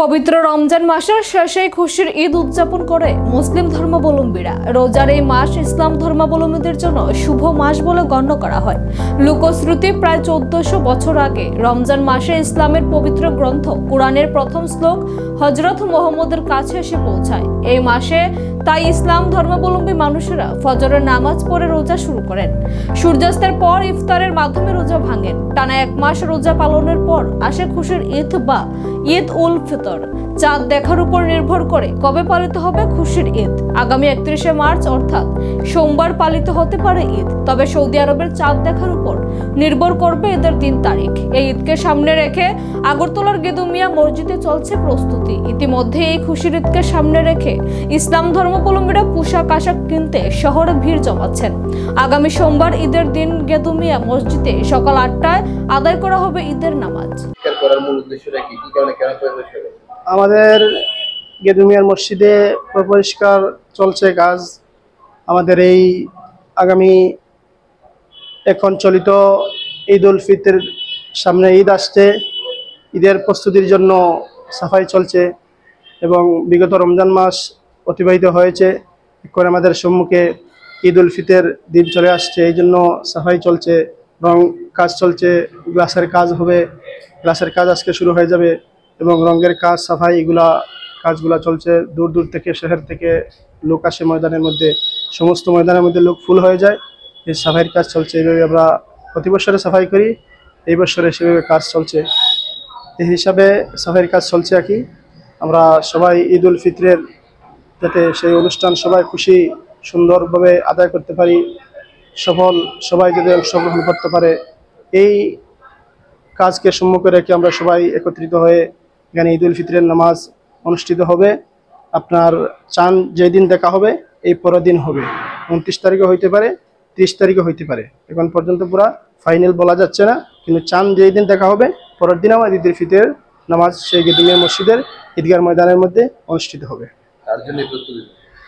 পবিত্র রমজান মাসের শেষে খুশির ঈদ উদযাপন করে মুসলিম ধর্মাবলম্বীরা। রোজার এই মাস ইসলাম ধর্মাবলম্বীদের জন্য শুভ মাস বলে গণ্য করা হয়। লোকশ্রুতি প্রায় 1400 বছর আগে রমজান মাসে ইসলামের পবিত্র গ্রন্থ কোরআনের প্রথম শ্লোক হযরত মুহাম্মদের কাছে এসে পৌঁছায়। এই মাসে তাই ইসলাম ধর্মাবলম্বী মানুষেরা ফজরের নামাজ পড়ে রোজা শুরু করেন। সূর্যাস্তের পর ইফতারের মাধ্যমে রোজা ভাঙেন। টানা 1 মাস রোজা পালনের পর আসে খুশির ঈদ বা ঈদ উল ফিতর। চাঁদ দেখার উপর নির্ভর করে কবে পালিত হবে খুশির ঈদ। আগামী 31শে মার্চ অর্থাৎ সোমবার পালিত হতে পারে ঈদ, তবে সৌদি আরবের চাঁদ দেখার উপর নির্ভর করবে ঈদের দিন তারিখ। এই ঈদকে সামনে রেখে আগরতলার গেদুমিয়া মসজিদে চলছে প্রস্তুতি। ইতিমধ্যে এই খুশির ঈদকে সামনে রেখে ইসলাম ধর্মাবলম্বীরা পোশাক আশাক কিনতে শহরে ভিড় জমাচ্ছেন। আগামী সোমবার ঈদের দিন গেদুমিয়া মসজিদে সকাল 8টায় আদায় করা হবে ঈদের নামাজ। আমাদের গেদুমিয়ার মসজিদে পরিষ্কার চলছে কাজ। আমাদের এই আগামী এখন চলিত ঈদ উল ফিতর, সামনে ঈদ আসছে, ঈদের প্রস্তুতির জন্য সাফাই চলছে এবং বিগত রমজান মাস অতিবাহিত হয়েছে। এখন আমাদের সম্মুখে ঈদ উল ফিতর দিন চলে আসছে, এই জন্য সাফাই চলছে, রং কাজ চলছে, গ্লাসের কাজ হবে, গ্লাসের কাজ আজকে শুরু হয়ে যাবে এবং রঙের কাজ, সাফাই, কাজগুলা চলছে। দূর দূর থেকে, শহর থেকে লোক আসে ময়দানের মধ্যে, সমস্ত ময়দানের মধ্যে লোক ফুল হয়ে যায়। এই সাফাইয়ের কাজ চলছে। এইভাবে আমরা প্রতি বছরে সাফাই করি, এই বছরে সেভাবে কাজ চলছে। এই হিসাবে সাফাইয়ের কাজ চলছে আর কি। আমরা সবাই ঈদ উল ফিতরের যাতে সেই অনুষ্ঠান সবাই খুশি সুন্দরভাবে আদায় করতে পারি, সবাই যদি অংশগ্রহণ করতে পারে, এই কাজকে সম্মুখে রেখে আমরা সবাই একত্রিত হয়ে এখানে ঈদ উল ফিতরের নামাজ অনুষ্ঠিত হবে। আপনার চাঁদ যেদিন দেখা হবে এই পরের দিন হবে, 29 তারিখে হইতে পারে, 30 তারিখে হইতে পারে। এখন পর্যন্ত পুরা ফাইনাল বলা যাচ্ছে না, কিন্তু চাঁদ যেই দিন দেখা হবে পরের দিন আমার ঈদ উল ফিতরের নামাজ সেই গেদুমিয়া মসজিদের ঈদগাহ ময়দানের মধ্যে অনুষ্ঠিত হবে।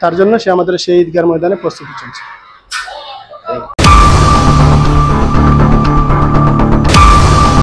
তার জন্য আমাদের সেই ঈদগাহ ময়দানে প্রস্তুতি চলছে।